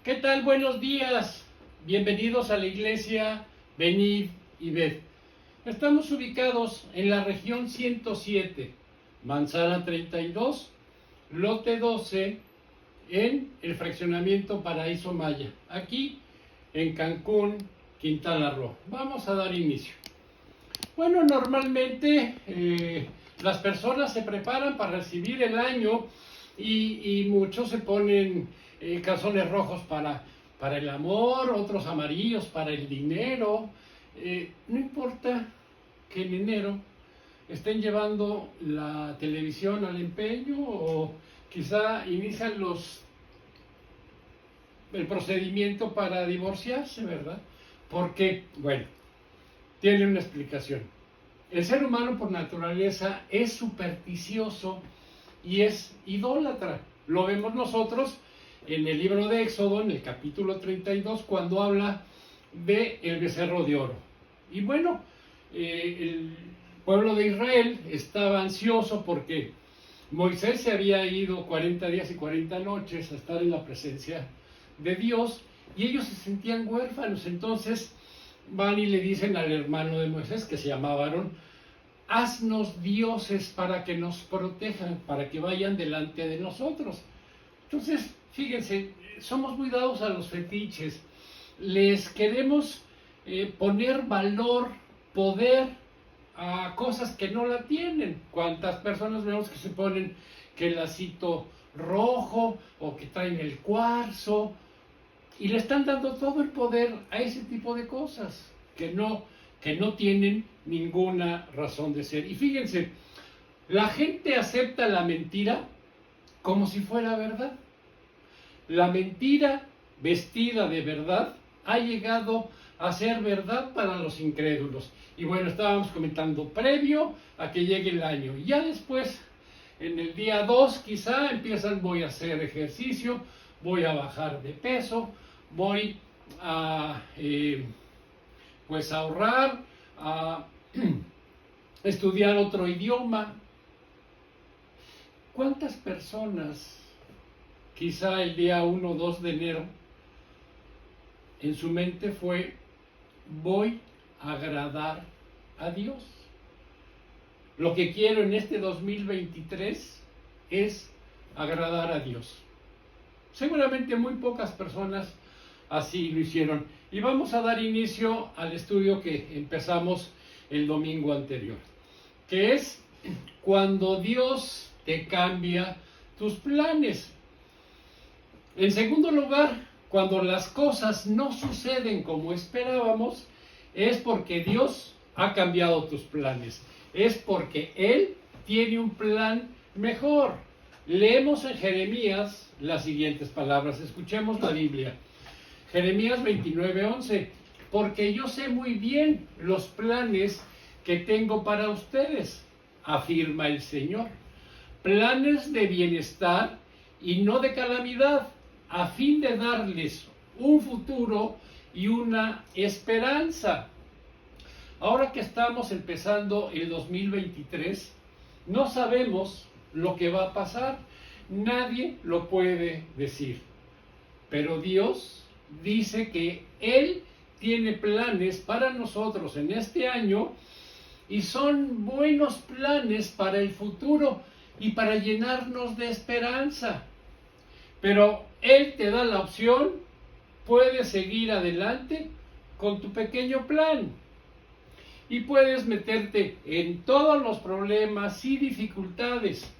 ¿Qué tal? Buenos días. Bienvenidos a la iglesia Venid y Ved. Estamos ubicados en la región 107, Manzana 32, lote 12, en el fraccionamiento Paraíso Maya, aquí en Cancún, Quintana Roo. Vamos a dar inicio. Bueno, normalmente las personas se preparan para recibir el año y muchos se ponen calzones rojos para el amor, otros amarillos para el dinero. No importa que en enero estén llevando la televisión al empeño o quizá inician el procedimiento para divorciarse, ¿verdad? Porque, bueno, tiene una explicación. El ser humano por naturaleza es supersticioso y es idólatra. Lo vemos nosotros en el libro de Éxodo, en el capítulo 32, cuando habla de el becerro de oro. Y bueno, el pueblo de Israel estaba ansioso porque Moisés se había ido 40 días y 40 noches a estar en la presencia de Dios y ellos se sentían huérfanos. Entonces van y le dicen al hermano de Moisés, que se llamaba Aarón: haznos dioses para que nos protejan, para que vayan delante de nosotros. Entonces, fíjense, somos muy dados a los fetiches, les queremos poner valor, poder a cosas que no la tienen. ¿Cuántas personas vemos que se ponen que el lacito rojo o que traen el cuarzo? Y le están dando todo el poder a ese tipo de cosas que no tienen ninguna razón de ser. Y fíjense, la gente acepta la mentira como si fuera verdad. La mentira vestida de verdad ha llegado a ser verdad para los incrédulos. Y bueno, estábamos comentando previo a que llegue el año. Y ya después, en el día 2 quizá empiezan: voy a hacer ejercicio, voy a bajar de peso, voy a pues ahorrar, a estudiar otro idioma. ¿Cuántas personas, quizá el día 1 o 2 de enero, en su mente fue: voy a agradar a Dios? Lo que quiero en este 2023 es agradar a Dios. Seguramente muy pocas personas así lo hicieron. Y vamos a dar inicio al estudio que empezamos el domingo anterior, que es cuando Dios te cambia tus planes. En segundo lugar, cuando las cosas no suceden como esperábamos, es porque Dios ha cambiado tus planes. Es porque Él tiene un plan mejor. Leemos en Jeremías las siguientes palabras. Escuchemos la Biblia. Jeremías 29:11. Porque yo sé muy bien los planes que tengo para ustedes, afirma el Señor. Planes de bienestar y no de calamidad, a fin de darles un futuro y una esperanza. Ahora que estamos empezando el 2023, no sabemos lo que va a pasar. Nadie lo puede decir. Pero Dios dice que Él tiene planes para nosotros en este año y son buenos planes para el futuro y para llenarnos de esperanza. Pero Él te da la opción: puedes seguir adelante con tu pequeño plan y puedes meterte en todos los problemas y dificultades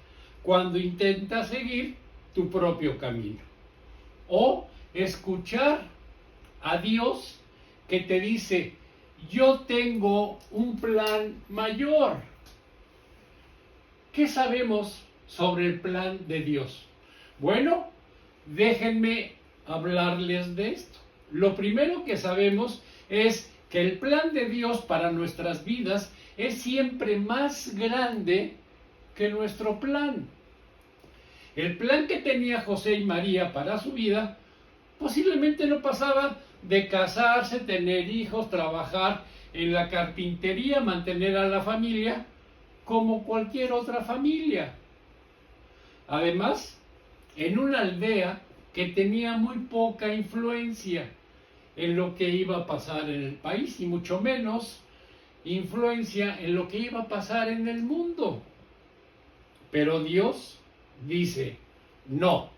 cuando intentas seguir tu propio camino, o escuchar a Dios que te dice: yo tengo un plan mayor. ¿Qué sabemos sobre el plan de Dios? Bueno, déjenme hablarles de esto. Lo primero que sabemos es que el plan de Dios para nuestras vidas es siempre más grande que nuestro plan. El plan que tenía José y María para su vida posiblemente no pasaba de casarse, tener hijos, trabajar en la carpintería, mantener a la familia como cualquier otra familia. Además, en una aldea que tenía muy poca influencia en lo que iba a pasar en el país y mucho menos influencia en lo que iba a pasar en el mundo. Pero Dios dice, no,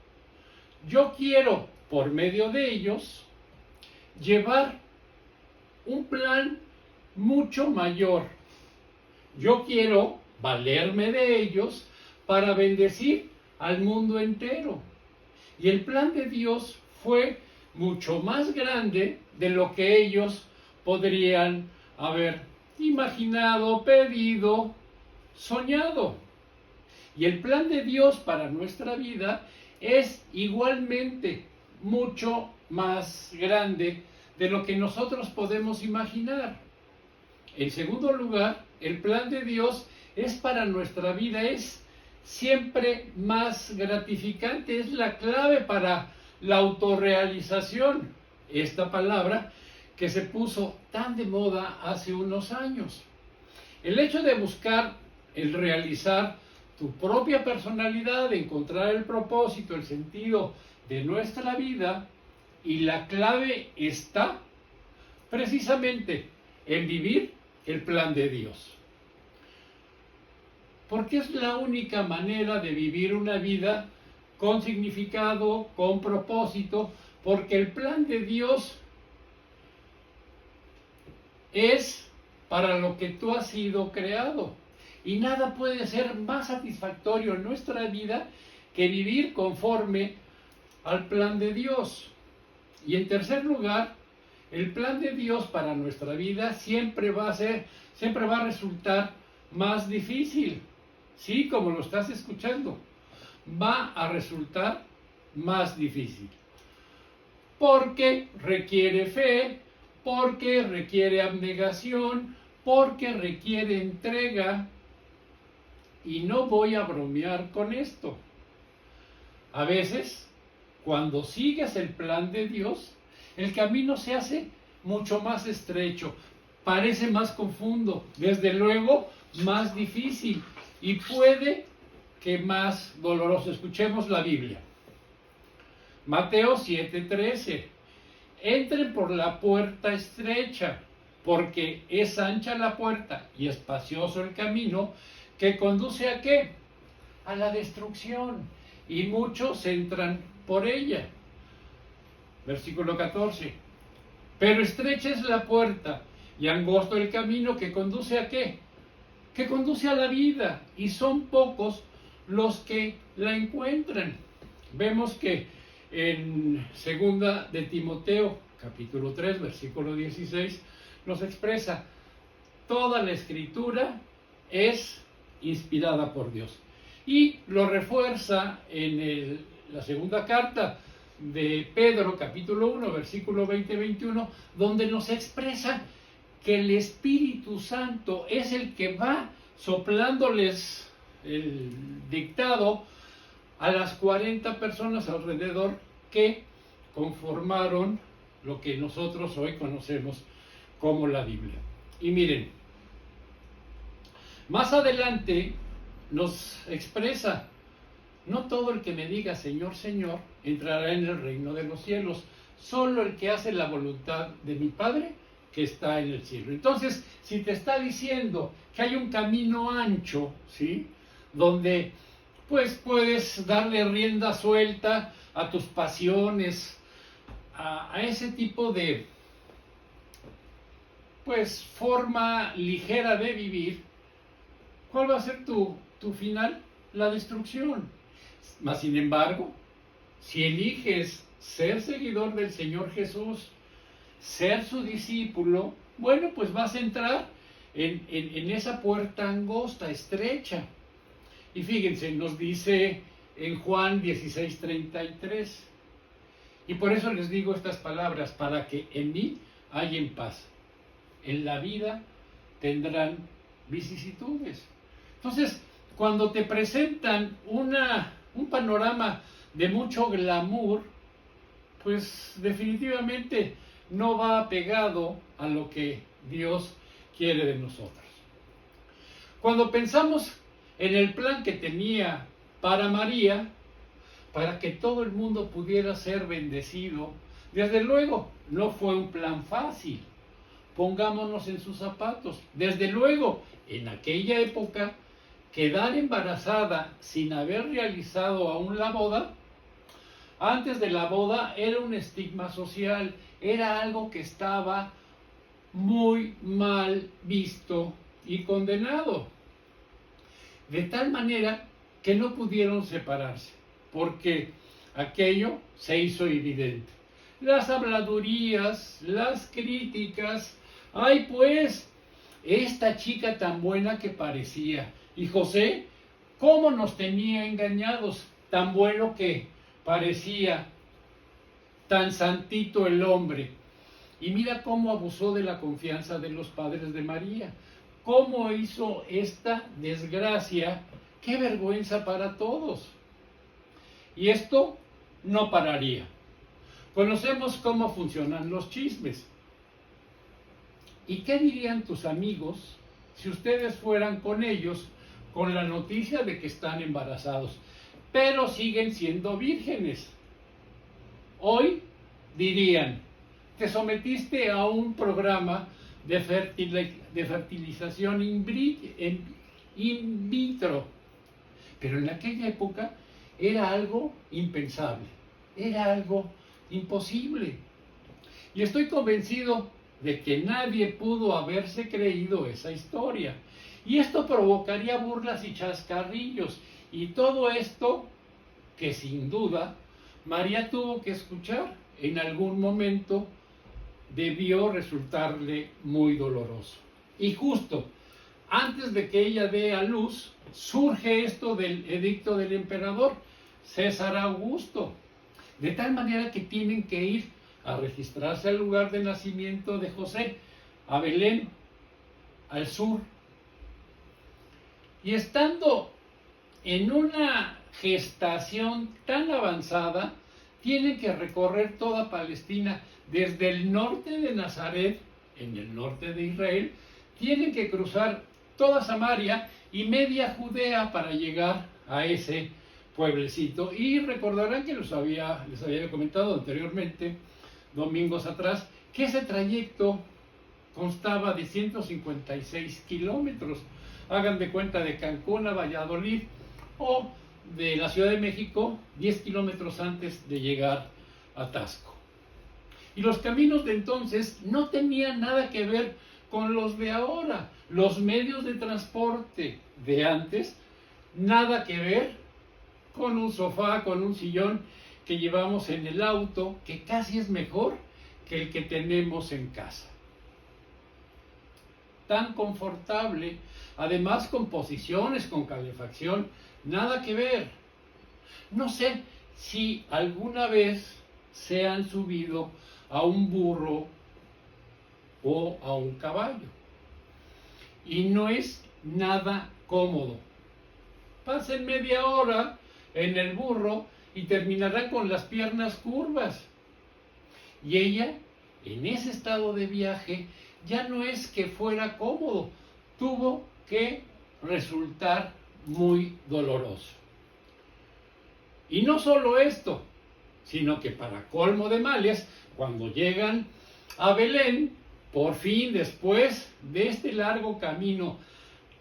yo quiero por medio de ellos llevar un plan mucho mayor. Yo quiero valerme de ellos para bendecir al mundo entero. Y el plan de Dios fue mucho más grande de lo que ellos podrían haber imaginado, pedido, soñado. Y el plan de Dios para nuestra vida es igualmente mucho más grande de lo que nosotros podemos imaginar. En segundo lugar, el plan de Dios es para nuestra vida, es siempre más gratificante, es la clave para la autorrealización. Esta palabra que se puso tan de moda hace unos años. El hecho de buscar el realizar tu propia personalidad, encontrar el propósito, el sentido de nuestra vida, y la clave está precisamente en vivir el plan de Dios. Porque es la única manera de vivir una vida con significado, con propósito, porque el plan de Dios es para lo que tú has sido creado. Y nada puede ser más satisfactorio en nuestra vida que vivir conforme al plan de Dios. Y en tercer lugar, el plan de Dios para nuestra vida siempre va a resultar más difícil. Sí, como lo estás escuchando, va a resultar más difícil. Porque requiere fe, porque requiere abnegación, porque requiere entrega. Y no voy a bromear con esto. A veces, cuando sigues el plan de Dios, el camino se hace mucho más estrecho, parece más confuso, desde luego más difícil y puede que más doloroso. Escuchemos la Biblia. Mateo 7:13. Entren por la puerta estrecha, porque es ancha la puerta y espacioso el camino que conduce ¿a qué? A la destrucción, y muchos entran por ella. Versículo 14. Pero estrecha es la puerta y angosto el camino que conduce ¿a qué? Que conduce a la vida, y son pocos los que la encuentran. Vemos que en segunda de Timoteo, capítulo 3, versículo 16, nos expresa, toda la escritura es inspirada por Dios. Y lo refuerza en la segunda carta de Pedro, capítulo 1, versículo 20-21, donde nos expresa que el Espíritu Santo es el que va soplándoles el dictado a las 40 personas alrededor que conformaron lo que nosotros hoy conocemos como la Biblia. Y miren, más adelante nos expresa, no todo el que me diga Señor, Señor, entrará en el reino de los cielos, solo el que hace la voluntad de mi Padre que está en el cielo. Entonces, si te está diciendo que hay un camino ancho, ¿sí?, donde pues puedes darle rienda suelta a tus pasiones, a ese tipo de pues forma ligera de vivir, ¿cuál va a ser tu final? La destrucción. Mas sin embargo, si eliges ser seguidor del Señor Jesús, ser su discípulo, bueno, pues vas a entrar en esa puerta angosta, estrecha. Y fíjense, nos dice en Juan 16:33, y por eso les digo estas palabras, para que en mí hallen paz. En la vida tendrán vicisitudes. Entonces, cuando te presentan un panorama de mucho glamour, pues definitivamente no va apegado a lo que Dios quiere de nosotros. Cuando pensamos en el plan que tenía para María, para que todo el mundo pudiera ser bendecido. Desde luego, no fue un plan fácil. Pongámonos en sus zapatos. Desde luego, en aquella época, quedar embarazada sin haber realizado aún la boda, antes de la boda era un estigma social, era algo que estaba muy mal visto y condenado. De tal manera que no pudieron separarse, porque aquello se hizo evidente. Las habladurías, las críticas, ay pues, esta chica tan buena que parecía, y José, cómo nos tenía engañados, tan bueno que parecía, tan santito el hombre. Y mira cómo abusó de la confianza de los padres de María, cómo hizo esta desgracia, qué vergüenza para todos. Y esto no pararía. Conocemos cómo funcionan los chismes. ¿Y qué dirían tus amigos si ustedes fueran con ellos con la noticia de que están embarazados, pero siguen siendo vírgenes? Hoy dirían, te sometiste a un programa de fertilización in vitro, pero en aquella época era algo impensable, era algo imposible. Y estoy convencido de que nadie pudo haberse creído esa historia. Y esto provocaría burlas y chascarrillos. Y todo esto que sin duda María tuvo que escuchar en algún momento, debió resultarle muy doloroso. Y justo antes de que ella dé a luz, surge esto del edicto del emperador César Augusto, de tal manera que tienen que ir a registrarse al lugar de nacimiento de José, a Belén, al sur. Y estando en una gestación tan avanzada, tienen que recorrer toda Palestina, desde el norte de Nazaret, en el norte de Israel, tienen que cruzar toda Samaria y media Judea para llegar a ese pueblecito. Y recordarán que les había comentado anteriormente, domingos atrás, que ese trayecto constaba de 156 kilómetros. Hagan de cuenta de Cancún a Valladolid, o de la Ciudad de México, 10 kilómetros antes de llegar a Tasco. Y los caminos de entonces no tenían nada que ver con los de ahora. Los medios de transporte de antes, nada que ver con un sofá, con un sillón que llevamos en el auto, que casi es mejor que el que tenemos en casa. Tan confortable, además con posiciones, con calefacción, nada que ver. No sé si alguna vez se han subido a un burro o a un caballo. Y no es nada cómodo. Pasen media hora en el burro y terminarán con las piernas curvas. Y ella, en ese estado de viaje, ya no es que fuera cómodo, tuvo que resultar muy doloroso. Y no solo esto, sino que para colmo de males, cuando llegan a Belén, por fin, después de este largo camino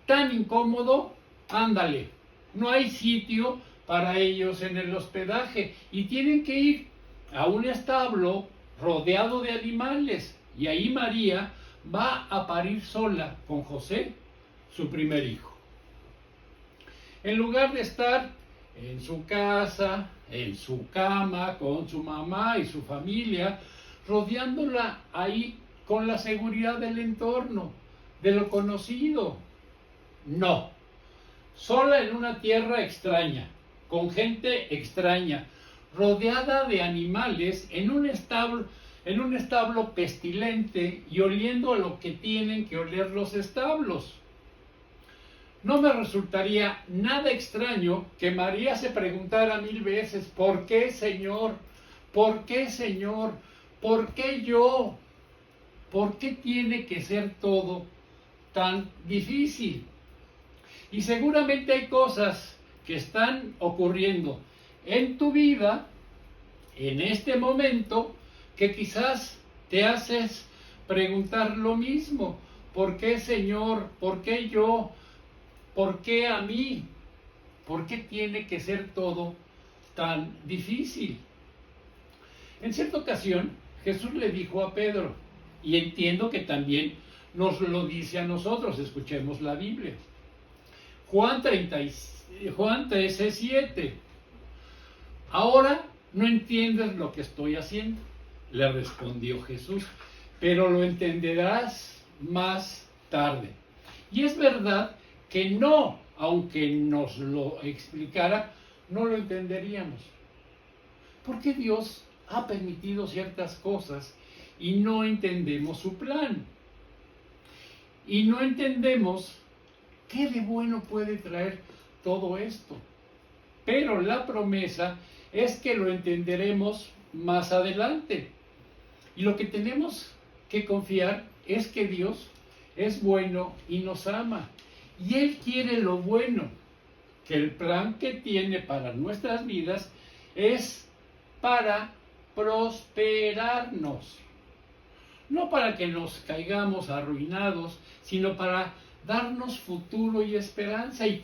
tan incómodo, ándale, no hay sitio para ellos en el hospedaje y tienen que ir a un establo rodeado de animales, y ahí María va a parir sola con José, su primer hijo. En lugar de estar en su casa, en su cama, con su mamá y su familia, rodeándola ahí con la seguridad del entorno, de lo conocido. No, sola en una tierra extraña, con gente extraña, rodeada de animales, en un establo pestilente y oliendo a lo que tienen que oler los establos. No me resultaría nada extraño que María se preguntara 1000 veces, ¿por qué, Señor? ¿Por qué, Señor? ¿Por qué yo? ¿Por qué tiene que ser todo tan difícil? Y seguramente hay cosas que están ocurriendo en tu vida, en este momento, que quizás te haces preguntar lo mismo. ¿Por qué, Señor? ¿Por qué yo? ¿Por qué a mí? ¿Por qué tiene que ser todo tan difícil? En cierta ocasión, Jesús le dijo a Pedro, y entiendo que también nos lo dice a nosotros, escuchemos la Biblia. Juan 13:7. Ahora no entiendes lo que estoy haciendo, le respondió Jesús, pero lo entenderás más tarde. Y es verdad que no, aunque nos lo explicara, no lo entenderíamos. Porque Dios ha permitido ciertas cosas y no entendemos su plan. Y no entendemos qué de bueno puede traer todo esto. Pero la promesa es que lo entenderemos más adelante. Y lo que tenemos que confiar es que Dios es bueno y nos ama. Y Él quiere lo bueno, que el plan que tiene para nuestras vidas es para prosperarnos. No para que nos caigamos arruinados, sino para darnos futuro y esperanza y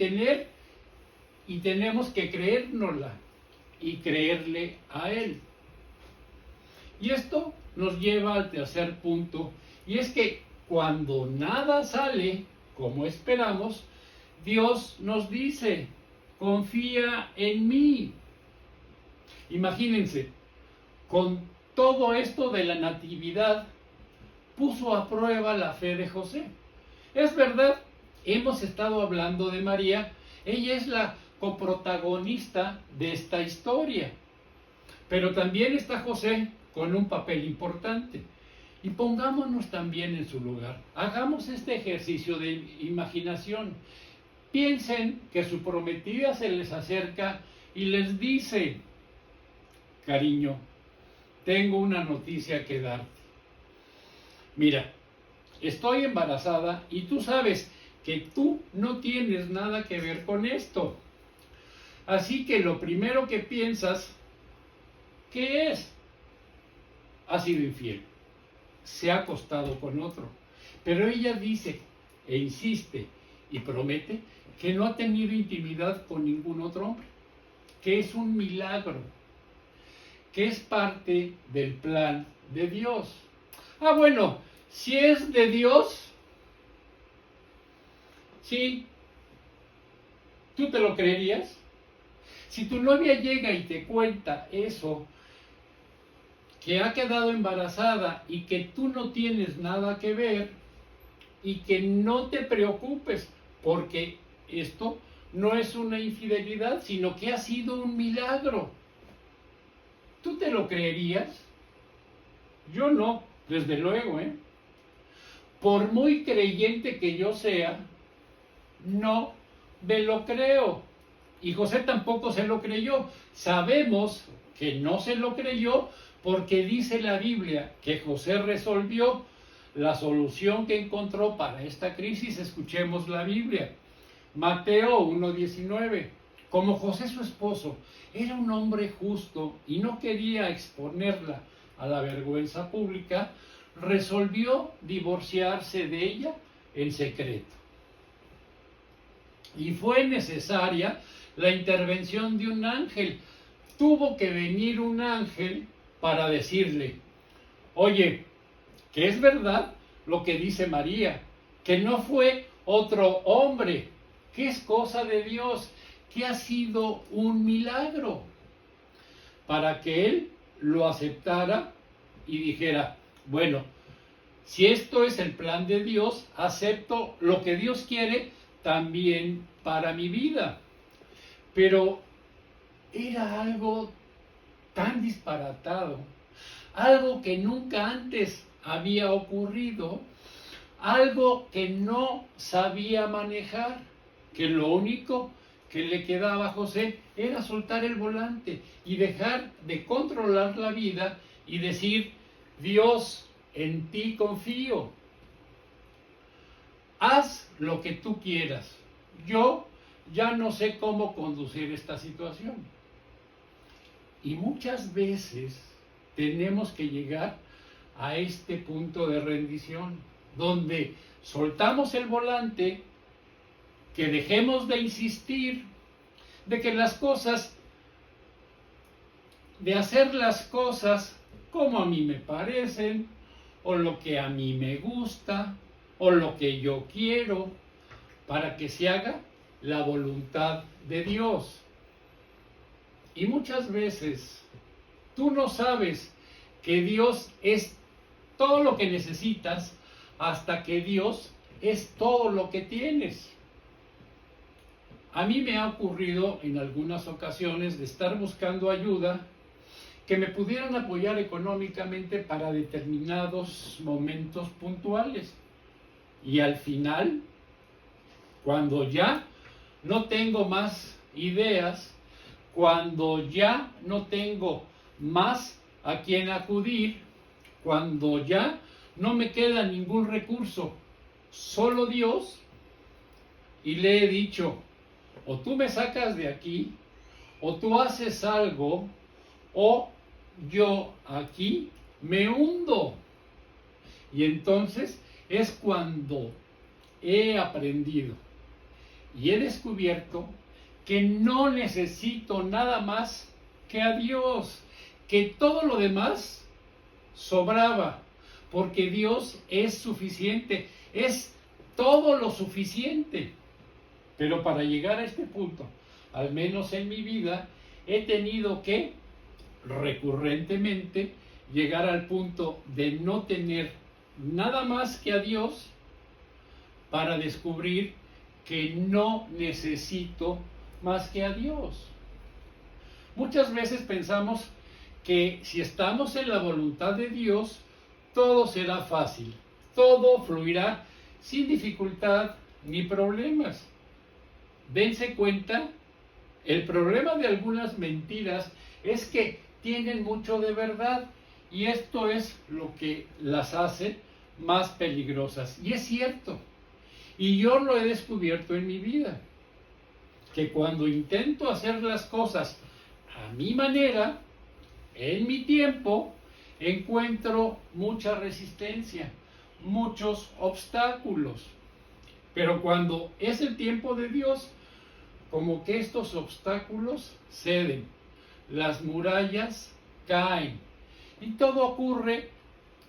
tenemos que creérnosla y creerle a Él. Y esto nos lleva al tercer punto, y es que cuando nada sale como esperamos, Dios nos dice, confía en mí. Imagínense, con todo esto de la natividad, puso a prueba la fe de José. Es verdad, hemos estado hablando de María, ella es la coprotagonista de esta historia, pero también está José con un papel importante. Y pongámonos también en su lugar. Hagamos este ejercicio de imaginación. Piensen que su prometida se les acerca y les dice, cariño, tengo una noticia que darte. Mira, estoy embarazada y tú sabes que tú no tienes nada que ver con esto. Así que lo primero que piensas, ¿qué es? Ha sido infiel. Se ha acostado con otro. Pero ella dice e insiste y promete que no ha tenido intimidad con ningún otro hombre, que es un milagro, que es parte del plan de Dios. Ah, bueno, si es de Dios, sí, ¿tú te lo creerías? Si tu novia llega y te cuenta eso, que ha quedado embarazada y que tú no tienes nada que ver, y que no te preocupes, porque esto no es una infidelidad, sino que ha sido un milagro. ¿Tú te lo creerías? Yo no, desde luego, ¿eh? Por muy creyente que yo sea, no me lo creo. Y José tampoco se lo creyó. Sabemos que no se lo creyó porque dice la Biblia que José resolvió la solución que encontró para esta crisis. Escuchemos la Biblia. Mateo 1:19. Como José su esposo era un hombre justo y no quería exponerla a la vergüenza pública, resolvió divorciarse de ella en secreto. Y fue necesaria la intervención de un ángel. Tuvo que venir un ángel para decirle, oye, que es verdad lo que dice María, que no fue otro hombre, que es cosa de Dios, que ha sido un milagro, para que él lo aceptara y dijera, bueno, si esto es el plan de Dios, acepto lo que Dios quiere también para mi vida. Pero era algo tan disparatado, algo que nunca antes había ocurrido, algo que no sabía manejar, que lo único que le quedaba a José era soltar el volante y dejar de controlar la vida y decir, Dios, en ti confío. Haz lo que tú quieras. Yo ya no sé cómo conducir esta situación. Y muchas veces tenemos que llegar a este punto de rendición, donde soltamos el volante, que dejemos de insistir, de que las cosas, de hacer las cosas como a mí me parecen, o lo que a mí me gusta, o lo que yo quiero, para que se haga la voluntad de Dios. Y muchas veces tú no sabes que Dios es todo lo que necesitas hasta que Dios es todo lo que tienes. A mí me ha ocurrido en algunas ocasiones de estar buscando ayuda que me pudieran apoyar económicamente para determinados momentos puntuales. Y al final, cuando ya no tengo más ideas, cuando ya no tengo más a quien acudir, cuando ya no me queda ningún recurso, solo Dios, y le he dicho, o tú me sacas de aquí, o tú haces algo, o yo aquí me hundo. Y entonces es cuando he aprendido y he descubierto que no necesito nada más que a Dios, que todo lo demás sobraba, porque Dios es suficiente, es todo lo suficiente. Pero para llegar a este punto, al menos en mi vida, he tenido que recurrentemente llegar al punto de no tener nada más que a Dios para descubrir que no necesito más que a Dios. Muchas veces pensamos que si estamos en la voluntad de Dios, todo será fácil, todo fluirá sin dificultad ni problemas. Dense cuenta, el problema de algunas mentiras es que tienen mucho de verdad y esto es lo que las hace más peligrosas. Y es cierto, y yo lo he descubierto en mi vida, que cuando intento hacer las cosas a mi manera, en mi tiempo, encuentro mucha resistencia, muchos obstáculos. Pero cuando es el tiempo de Dios, como que estos obstáculos ceden, las murallas caen y todo ocurre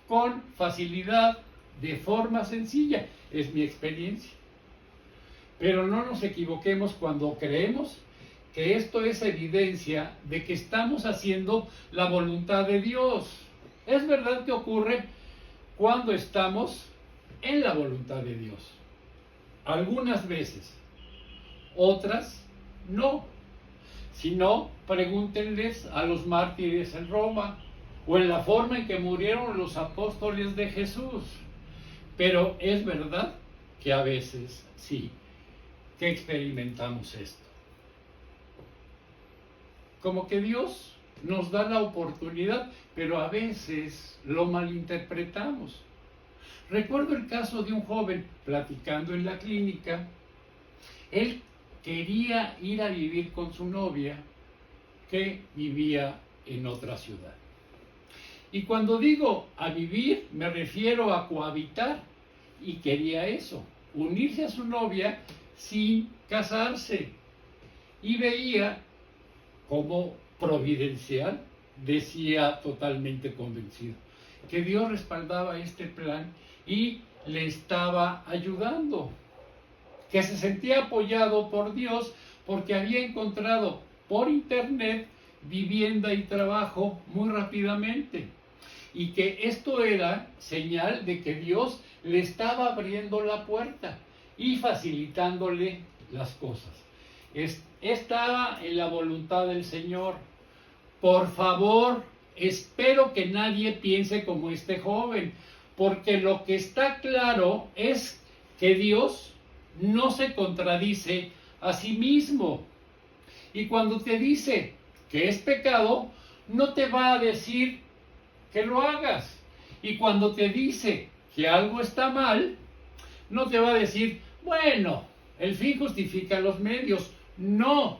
con facilidad, de forma sencilla. Es mi experiencia. Pero no nos equivoquemos cuando creemos que esto es evidencia de que estamos haciendo la voluntad de Dios. Es verdad que ocurre cuando estamos en la voluntad de Dios. Algunas veces, otras no. Si no, pregúntenles a los mártires en Roma o en la forma en que murieron los apóstoles de Jesús. Pero es verdad que a veces sí, que experimentamos esto. Como que Dios nos da la oportunidad, pero a veces lo malinterpretamos. Recuerdo el caso de un joven platicando en la clínica. Él quería ir a vivir con su novia, que vivía en otra ciudad. Y cuando digo a vivir, me refiero a cohabitar, y quería eso, unirse a su novia sin casarse. Y veía como providencial, decía totalmente convencido, que Dios respaldaba este plan y le estaba ayudando, que se sentía apoyado por Dios porque había encontrado por internet vivienda y trabajo muy rápidamente, y que esto era señal de que Dios le estaba abriendo la puerta y facilitándole las cosas. Estaba en la voluntad del Señor. Por favor, espero que nadie piense como este joven, porque lo que está claro es que Dios no se contradice a sí mismo. Y cuando te dice que es pecado, no te va a decir que lo hagas. Y cuando te dice que algo está mal, no te va a decir, bueno, el fin justifica los medios. No.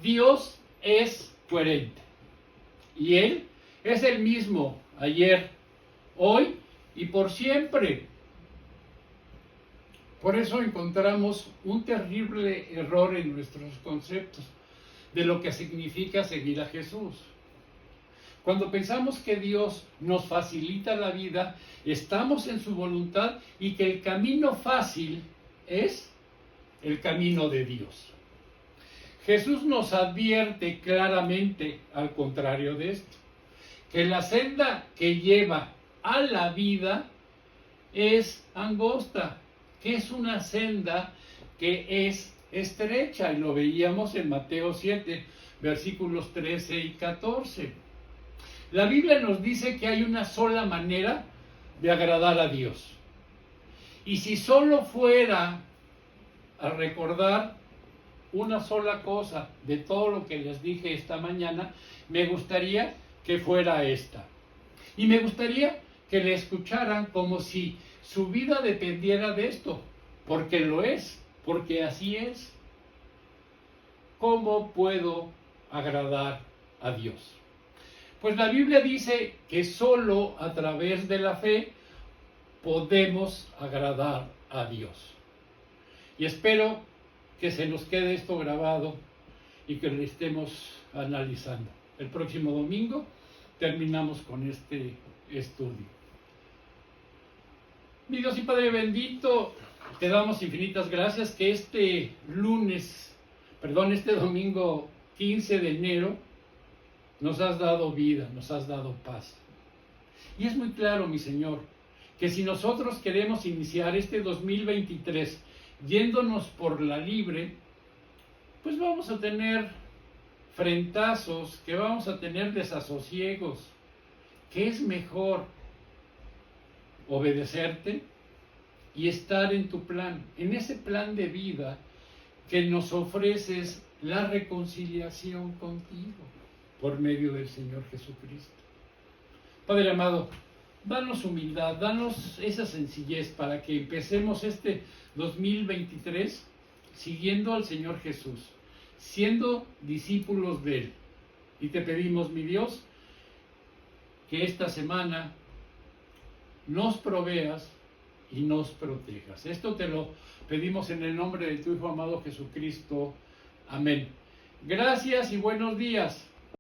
Dios es coherente. Y Él es el mismo ayer, hoy y por siempre. Por eso encontramos un terrible error en nuestros conceptos de lo que significa seguir a Jesús. Cuando pensamos que Dios nos facilita la vida, estamos en su voluntad y que el camino fácil es el camino de Dios. Jesús nos advierte claramente, al contrario de esto, que la senda que lleva a la vida es angosta, que es una senda que es estrecha, y lo veíamos en Mateo 7, versículos 13 y 14. La Biblia nos dice que hay una sola manera de agradar a Dios. Y si solo fuera a recordar una sola cosa de todo lo que les dije esta mañana, me gustaría que fuera esta. Y me gustaría que le escucharan como si su vida dependiera de esto, porque lo es, porque así es. ¿Cómo puedo agradar a Dios? Pues la Biblia dice que solo a través de la fe podemos agradar a Dios. Y espero que se nos quede esto grabado y que lo estemos analizando. El próximo domingo terminamos con este estudio. Mi Dios y Padre bendito, te damos infinitas gracias que este domingo 15 de enero, nos has dado vida, nos has dado paz. Y es muy claro, mi Señor, que si nosotros queremos iniciar este 2023 yéndonos por la libre, pues vamos a tener frentazos, que vamos a tener desasosiegos, que es mejor obedecerte y estar en tu plan, en ese plan de vida que nos ofreces la reconciliación contigo por medio del Señor Jesucristo. Padre amado, danos humildad, danos esa sencillez para que empecemos este 2023 siguiendo al Señor Jesús, siendo discípulos de Él. Y te pedimos, mi Dios, que esta semana nos proveas y nos protejas. Esto te lo pedimos en el nombre de tu Hijo amado Jesucristo. Amén. Gracias y buenos días.